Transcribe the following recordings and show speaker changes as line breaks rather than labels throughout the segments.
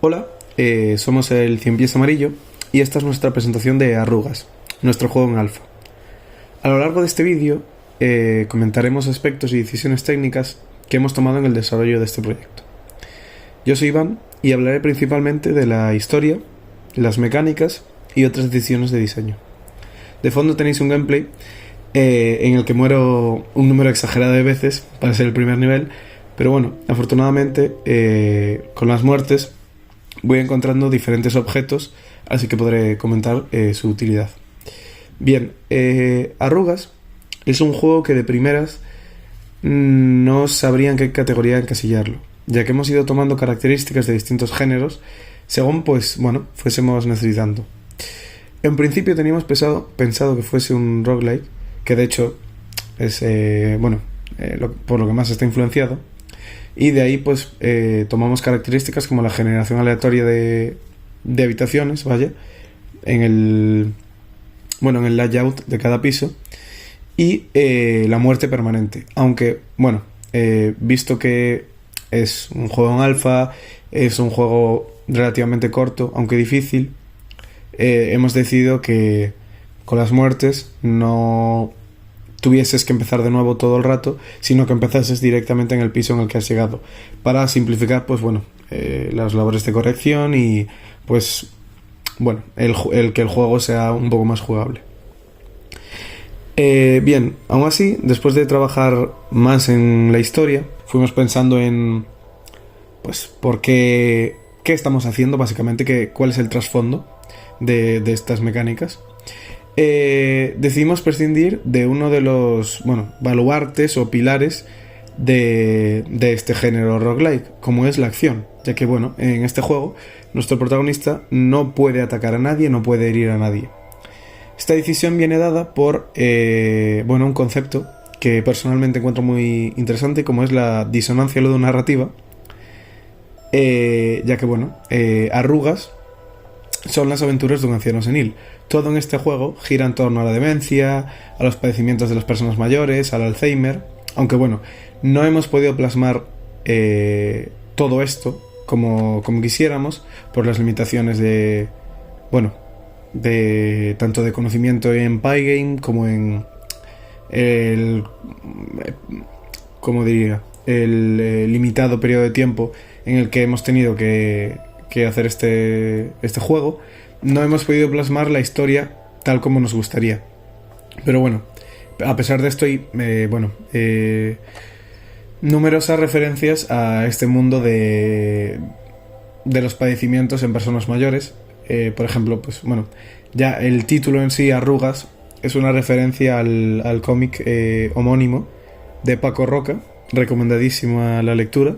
Hola, somos el Cien Pies Amarillo y esta es nuestra presentación de Arrugas, nuestro juego en alfa. A lo largo de este vídeo comentaremos aspectos y decisiones técnicas que hemos tomado en el desarrollo de este proyecto. Yo soy Iván y hablaré principalmente de la historia, las mecánicas y otras decisiones de diseño. De fondo tenéis un gameplay en el que muero un número exagerado de veces para ser el primer nivel, pero bueno, afortunadamente con las muertes voy encontrando diferentes objetos, así que podré comentar su utilidad. Bien, Arrugas es un juego que de primeras no sabría en qué categoría encasillarlo, ya que hemos ido tomando características de distintos géneros según, fuésemos necesitando. En principio teníamos pensado que fuese un roguelike, que de hecho es, por lo que más está influenciado, y de ahí tomamos características como la generación aleatoria de habitaciones, en el layout de cada piso, y la muerte permanente. Aunque, visto que es un juego en alfa, es un juego relativamente corto, aunque difícil, hemos decidido que con las muertes no tuvieses que empezar de nuevo todo el rato, sino que empezases directamente en el piso en el que has llegado, para simplificar las labores de corrección y el que el juego sea un poco más jugable. Bien, aún así, después de trabajar más en la historia, fuimos pensando en por qué estamos haciendo, básicamente, cuál es el trasfondo de estas mecánicas. Decidimos prescindir de uno de los baluartes o pilares de este género roguelike, como es la acción, ya que en este juego nuestro protagonista no puede atacar a nadie, no puede herir a nadie. Esta decisión viene dada por un concepto que personalmente encuentro muy interesante, como es la disonancia ludonarrativa, ya que Arrugas son las aventuras de un anciano senil. Todo en este juego gira en torno a la demencia, a los padecimientos de las personas mayores, al Alzheimer, aunque no hemos podido plasmar todo esto como quisiéramos por las limitaciones de tanto de conocimiento en Pygame como en el limitado periodo de tiempo en el que hemos tenido que hacer este juego. No hemos podido plasmar la historia tal como nos gustaría, pero a pesar de esto hay numerosas referencias a este mundo de los padecimientos en personas mayores. Por ejemplo, ya el título en sí, Arrugas, es una referencia al cómic homónimo de Paco Roca, recomendadísima la lectura,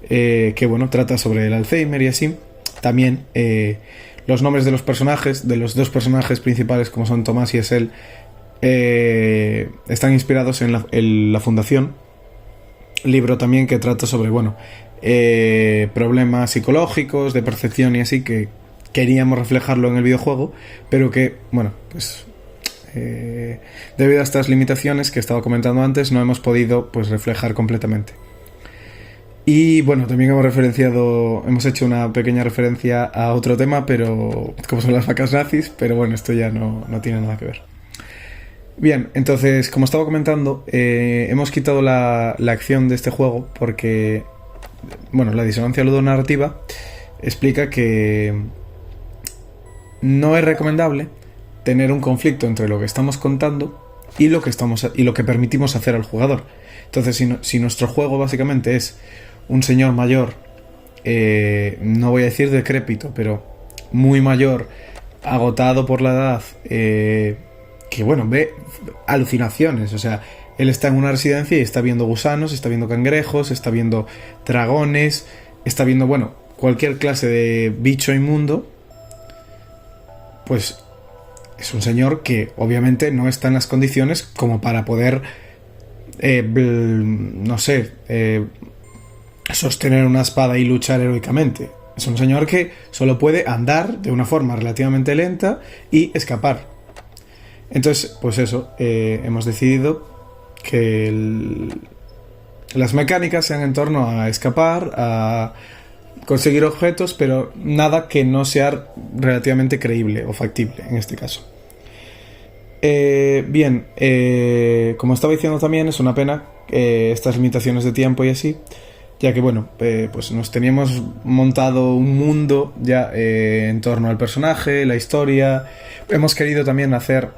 que trata sobre el Alzheimer y así. También los nombres de los personajes, de los dos personajes principales, como son Tomás y Esel, están inspirados en la Fundación, libro también que trata sobre problemas psicológicos, de percepción y así, que queríamos reflejarlo en el videojuego, pero que debido a estas limitaciones que estaba comentando antes, no hemos podido reflejar completamente. Y también hemos hecho una pequeña referencia a otro tema, pero como son las vacas nazis, pero esto ya no tiene nada que ver. Bien, entonces, como estaba comentando, hemos quitado la acción de este juego porque la disonancia ludonarrativa explica que no es recomendable tener un conflicto entre lo que estamos contando y lo que permitimos hacer al jugador. Entonces, si nuestro juego básicamente es un señor mayor, no voy a decir decrépito, pero muy mayor, agotado por la edad, que ve alucinaciones, o sea, él está en una residencia y está viendo gusanos, está viendo cangrejos, está viendo dragones, está viendo, cualquier clase de bicho inmundo, pues es un señor que obviamente no está en las condiciones como para poder sostener una espada y luchar heroicamente. Es un señor que solo puede andar de una forma relativamente lenta y escapar. Entonces, hemos decidido que las mecánicas sean en torno a escapar, a conseguir objetos, pero nada que no sea relativamente creíble o factible en este caso. Bien, como estaba diciendo también, es una pena estas limitaciones de tiempo y así, ya que bueno, pues nos teníamos montado un mundo ya en torno al personaje, la historia. Hemos querido también hacer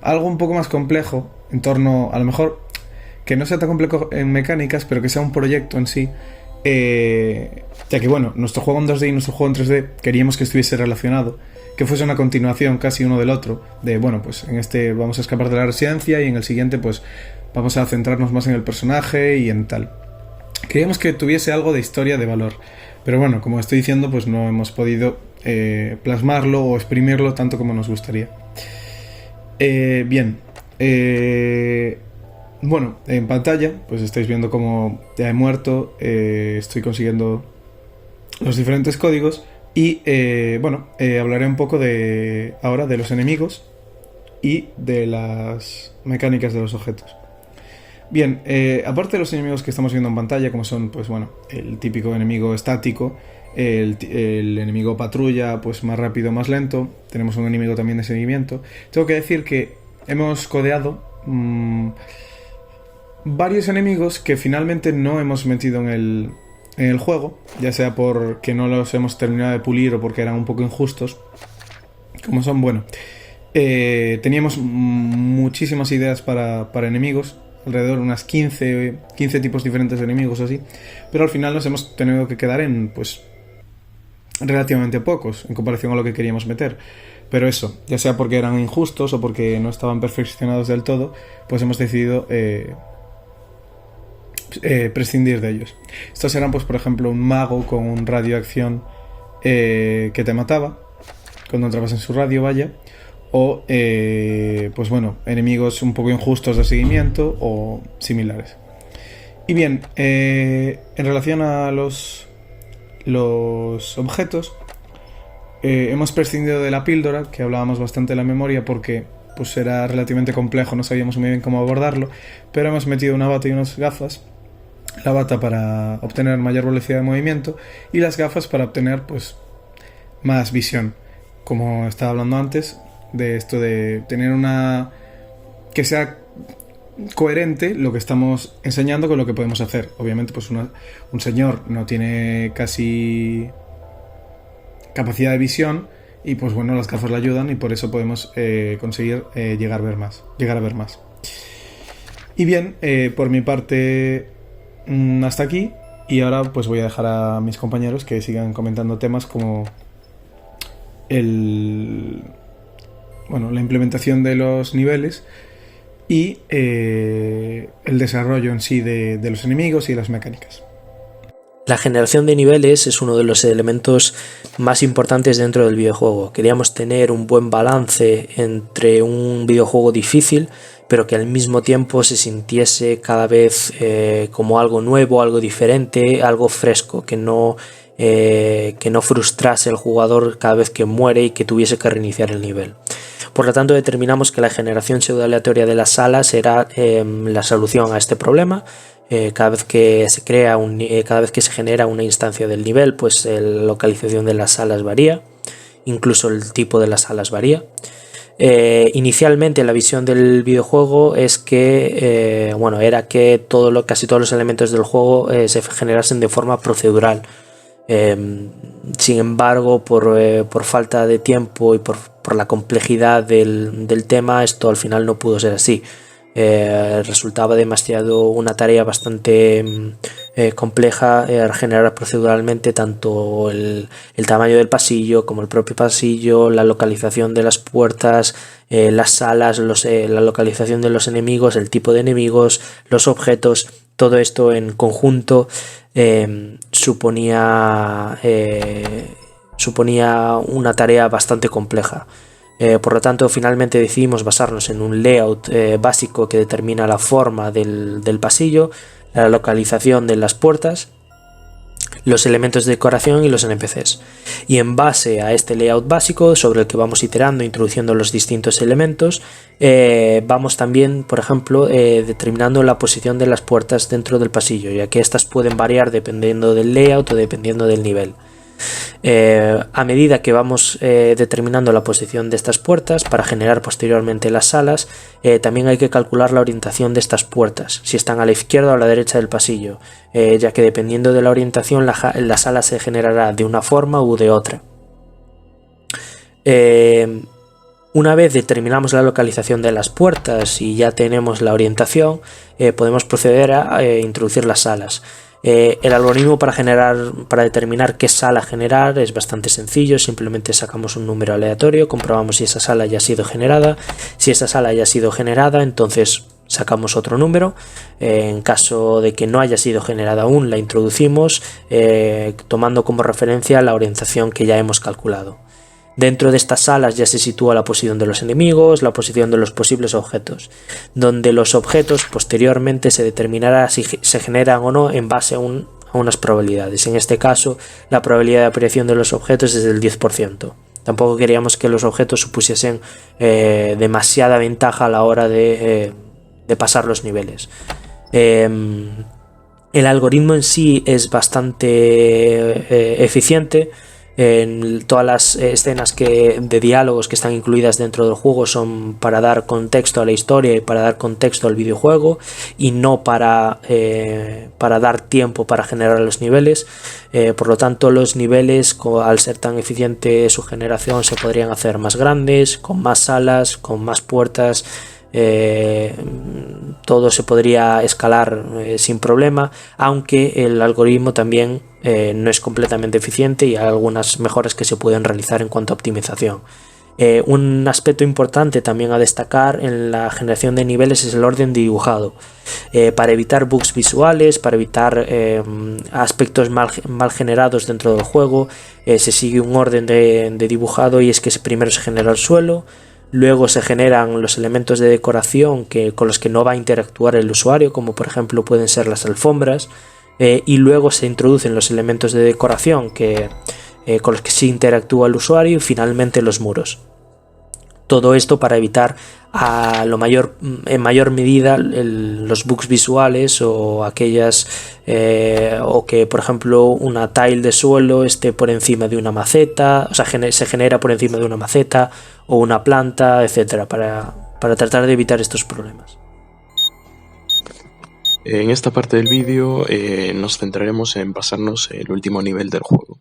algo un poco más complejo en torno, a lo mejor que no sea tan complejo en mecánicas, pero que sea un proyecto en sí, ya que bueno, nuestro juego en 2D y nuestro juego en 3D queríamos que estuviese relacionado, que fuese una continuación casi uno del otro, de bueno, pues en este vamos a escapar de la residencia y en el siguiente pues vamos a centrarnos más en el personaje y en tal. Queríamos que tuviese algo de historia de valor, pero bueno, como estoy diciendo, pues no hemos podido plasmarlo o exprimirlo tanto como nos gustaría. Bien, bueno, en pantalla pues estáis viendo cómo ya he muerto, estoy consiguiendo los diferentes códigos y bueno, hablaré un poco ahora de los enemigos y de las mecánicas de los objetos. Bien, aparte de los enemigos que estamos viendo en pantalla, como son, pues bueno, el típico enemigo estático, el enemigo patrulla, pues más rápido, más lento, tenemos un enemigo también de seguimiento. Tengo que decir que hemos codeado varios enemigos que finalmente no hemos metido en el juego, ya sea porque no los hemos terminado de pulir o porque eran un poco injustos, como son, bueno, teníamos muchísimas ideas para enemigos, alrededor de unas 15 tipos diferentes de enemigos así, pero al final nos hemos tenido que quedar en pues relativamente pocos en comparación a lo que queríamos meter. Pero eso, ya sea porque eran injustos o porque no estaban perfeccionados del todo, pues hemos decidido prescindir de ellos. Estos eran, pues por ejemplo, un mago con un radio de acción que te mataba cuando entrabas en su radio, vaya. O, pues bueno, enemigos un poco injustos de seguimiento o similares. Y bien, en relación a los objetos, hemos prescindido de la píldora, que hablábamos bastante de la memoria porque pues era relativamente complejo, no sabíamos muy bien cómo abordarlo, pero hemos metido una bata y unas gafas. La bata para obtener mayor velocidad de movimiento y las gafas para obtener pues más visión, como estaba hablando antes, de esto de tener una que sea coherente lo que estamos enseñando con lo que podemos hacer. Obviamente pues un señor no tiene casi capacidad de visión y pues bueno, las gafas le ayudan y por eso podemos conseguir llegar a ver más. Y bien, por mi parte hasta aquí, y ahora pues voy a dejar a mis compañeros que sigan comentando temas como la implementación de los niveles y el desarrollo en sí de los enemigos y las mecánicas.
La generación de niveles es uno de los elementos más importantes dentro del videojuego. Queríamos tener un buen balance entre un videojuego difícil, pero que al mismo tiempo se sintiese cada vez como algo nuevo, algo diferente, algo fresco, que no frustrase al jugador cada vez que muere y que tuviese que reiniciar el nivel. Por lo tanto, determinamos que la generación pseudo-aleatoria de las salas era la solución a este problema. Cada vez que se genera una instancia del nivel, pues la localización de las salas varía, incluso el tipo de las salas varía. Inicialmente la visión del videojuego es que era que casi todos los elementos del juego se generasen de forma procedural. Sin embargo, por falta de tiempo y por la complejidad del tema, esto al final no pudo ser así. Resultaba demasiado una tarea bastante compleja generar proceduralmente tanto el tamaño del pasillo como el propio pasillo, la localización de las puertas, las salas, la localización de los enemigos, el tipo de enemigos, los objetos. Todo esto en conjunto suponía una tarea bastante compleja. Por lo tanto, finalmente decidimos basarnos en un layout básico que determina la forma del pasillo, la localización de las puertas, los elementos de decoración y los NPCs. Y en base a este layout básico sobre el que vamos iterando, introduciendo los distintos elementos, vamos también, por ejemplo, determinando la posición de las puertas dentro del pasillo, ya que estas pueden variar dependiendo del layout o dependiendo del nivel. A medida que vamos determinando la posición de estas puertas para generar posteriormente las salas, también hay que calcular la orientación de estas puertas, si están a la izquierda o a la derecha del pasillo, ya que dependiendo de la orientación la sala se generará de una forma u de otra. Una vez determinamos la localización de las puertas y ya tenemos la orientación, podemos proceder a introducir las salas. El algoritmo para determinar qué sala generar es bastante sencillo. Simplemente sacamos un número aleatorio, comprobamos si esa sala ya ha sido generada. Si esa sala ya ha sido generada, entonces sacamos otro número. En caso de que no haya sido generada aún, la introducimos tomando como referencia la orientación que ya hemos calculado. Dentro de estas salas ya se sitúa la posición de los enemigos, la posición de los posibles objetos, donde los objetos posteriormente se determinará si se generan o no en base a unas probabilidades. En este caso, la probabilidad de aparición de los objetos es del 10%. Tampoco queríamos que los objetos supusiesen demasiada ventaja a la hora de pasar los niveles. El algoritmo en sí es bastante eficiente. Todas las escenas de diálogos que están incluidas dentro del juego son para dar contexto a la historia y para dar contexto al videojuego, y no para dar tiempo para generar los niveles. Por lo tanto, los niveles, al ser tan eficiente su generación, se podrían hacer más grandes, con más salas, con más puertas. Todo se podría escalar sin problema, aunque el algoritmo también no es completamente eficiente y hay algunas mejoras que se pueden realizar en cuanto a optimización. Un aspecto importante también a destacar en la generación de niveles es el orden de dibujado, para evitar bugs visuales, para evitar aspectos mal generados dentro del juego. Se sigue un orden de dibujado, y es que primero se genera el suelo, luego se generan los elementos de decoración con los que no va a interactuar el usuario, como por ejemplo pueden ser las alfombras, y luego se introducen los elementos de decoración con los que sí interactúa el usuario, y finalmente los muros. Todo esto para evitar en mayor medida los bugs visuales o aquellas o que por ejemplo una tile de suelo esté por encima de una maceta, o sea, se genera por encima de una maceta o una planta, etcétera, para tratar de evitar estos problemas.
En esta parte del vídeo nos centraremos en pasarnos el último nivel del juego.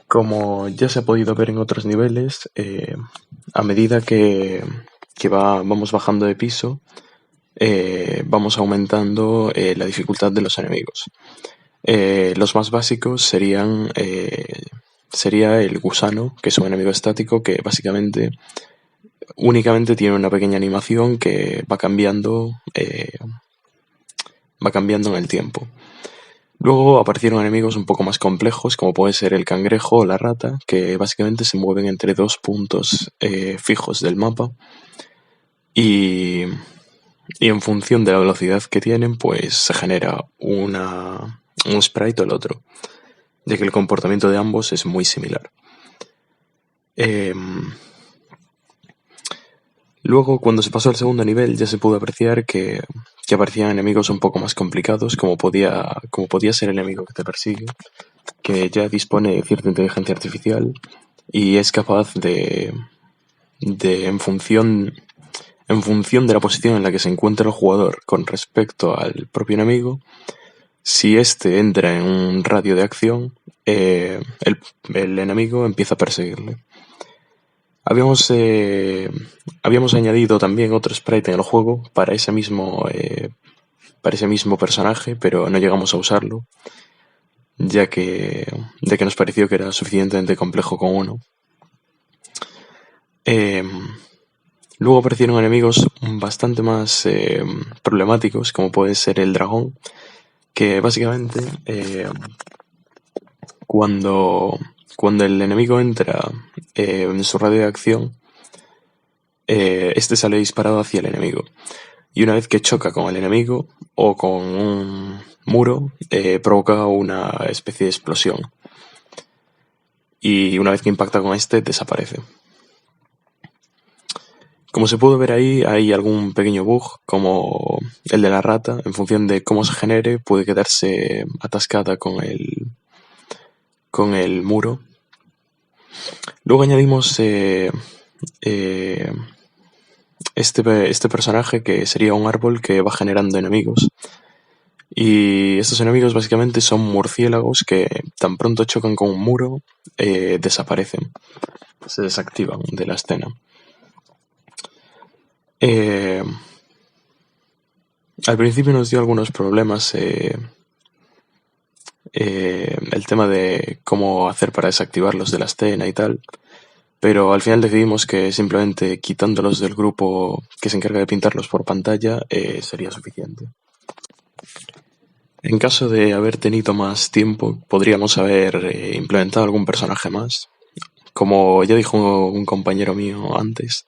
Como ya se ha podido ver en otros niveles, a medida que vamos bajando de piso, vamos aumentando la dificultad de los enemigos. Los más básicos sería el gusano, que es un enemigo estático que básicamente únicamente tiene una pequeña animación que va cambiando en el tiempo. Luego aparecieron enemigos un poco más complejos, como puede ser el cangrejo o la rata, que básicamente se mueven entre dos puntos fijos del mapa, y en función de la velocidad que tienen, pues se genera un sprite o el otro, ya que el comportamiento de ambos es muy similar. Luego, cuando se pasó al segundo nivel, ya se pudo apreciar que aparecían enemigos un poco más complicados, como podía ser el enemigo que te persigue, que ya dispone de cierta inteligencia artificial y es capaz de en función de la posición en la que se encuentra el jugador con respecto al propio enemigo, si éste entra en un radio de acción, el enemigo empieza a perseguirle. Habíamos añadido también otro sprite en el juego para ese mismo personaje, pero no llegamos a usarlo, ya que nos pareció que era suficientemente complejo con uno. Luego aparecieron enemigos bastante más problemáticos, como puede ser el dragón, que básicamente cuando el enemigo entra en su radio de acción, este sale disparado hacia el enemigo, y una vez que choca con el enemigo o con muro provoca una especie de explosión. Y una vez que impacta con este, desaparece. Como se puede ver ahí, hay algún pequeño bug, como el de la rata. En función de cómo se genere, puede quedarse atascada con el muro. Luego añadimos este personaje, que sería un árbol que va generando enemigos. Y estos enemigos básicamente son murciélagos que tan pronto chocan con un muro, desaparecen. Se desactivan de la escena. Al principio nos dio algunos problemas el tema de cómo hacer para desactivarlos de la escena y tal, pero al final decidimos que simplemente quitándolos del grupo que se encarga de pintarlos por pantalla sería suficiente. En caso de haber tenido más tiempo, podríamos haber implementado algún personaje más. Como ya dijo un compañero mío antes,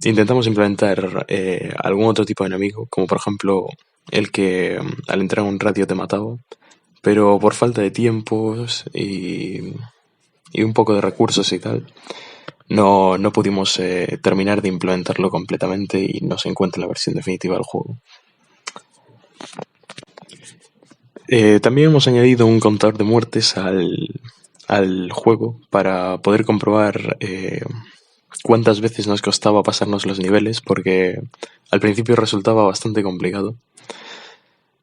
intentamos implementar algún otro tipo de enemigo, como por ejemplo el que al entrar en un radio te mataba, pero por falta de tiempos y un poco de recursos y tal, no pudimos terminar de implementarlo completamente y no se encuentra en la versión definitiva del juego. También hemos añadido un contador de muertes al juego para poder comprobar cuántas veces nos costaba pasarnos los niveles, porque al principio resultaba bastante complicado.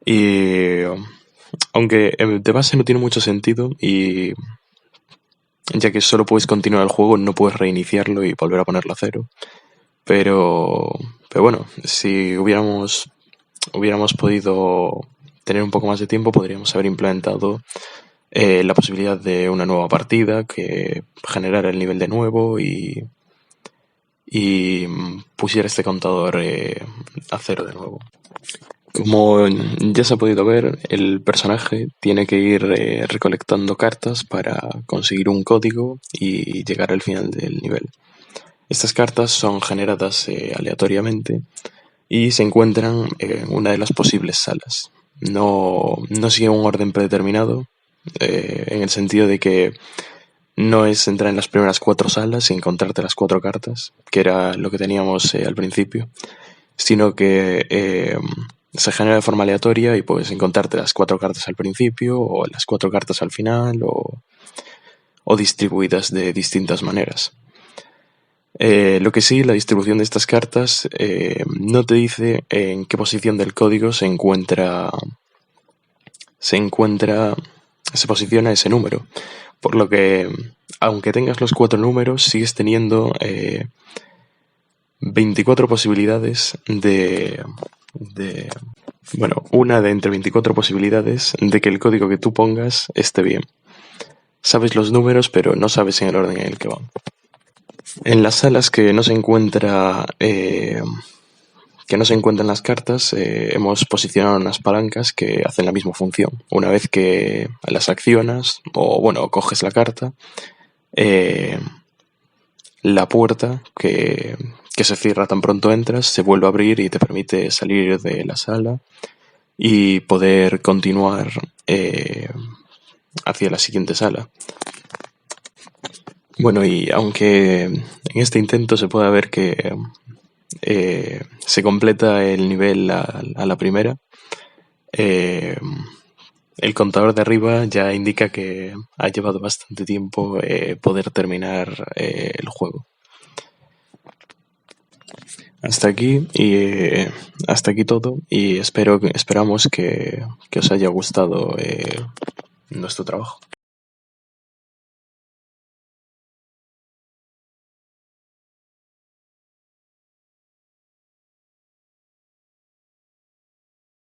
Y aunque de base no tiene mucho sentido, y ya que solo puedes continuar el juego, no puedes reiniciarlo y volver a ponerlo a cero. Pero bueno, si hubiéramos podido tener un poco más de tiempo, podríamos haber implementado la posibilidad de una nueva partida que generara el nivel de nuevo y pusiera este contador a cero de nuevo. Como ya se ha podido ver, el personaje tiene que ir recolectando cartas para conseguir un código y llegar al final del nivel. Estas cartas son generadas aleatoriamente y se encuentran en una de las posibles salas. No sigue un orden predeterminado, en el sentido de que no es entrar en las primeras 4 salas y encontrarte las 4 cartas, que era lo que teníamos al principio, sino que se genera de forma aleatoria y puedes encontrarte las 4 cartas al principio o las 4 cartas al final o distribuidas de distintas maneras. Lo que sí, la distribución de estas cartas no te dice en qué posición del código se posiciona ese número, por lo que aunque tengas los 4 números, sigues teniendo 24 posibilidades una de entre 24 posibilidades de que el código que tú pongas esté bien. Sabes los números, pero no sabes en el orden en el que van. En las salas que no se encuentran las cartas, hemos posicionado unas palancas que hacen la misma función. Una vez que las accionas o coges la carta, la puerta que se cierra tan pronto entras se vuelve a abrir y te permite salir de la sala y poder continuar hacia la siguiente sala. Bueno, y aunque en este intento se pueda ver que se completa el nivel a la primera, el contador de arriba ya indica que ha llevado bastante tiempo poder terminar el juego. Hasta aquí todo, y esperamos que os haya gustado nuestro trabajo.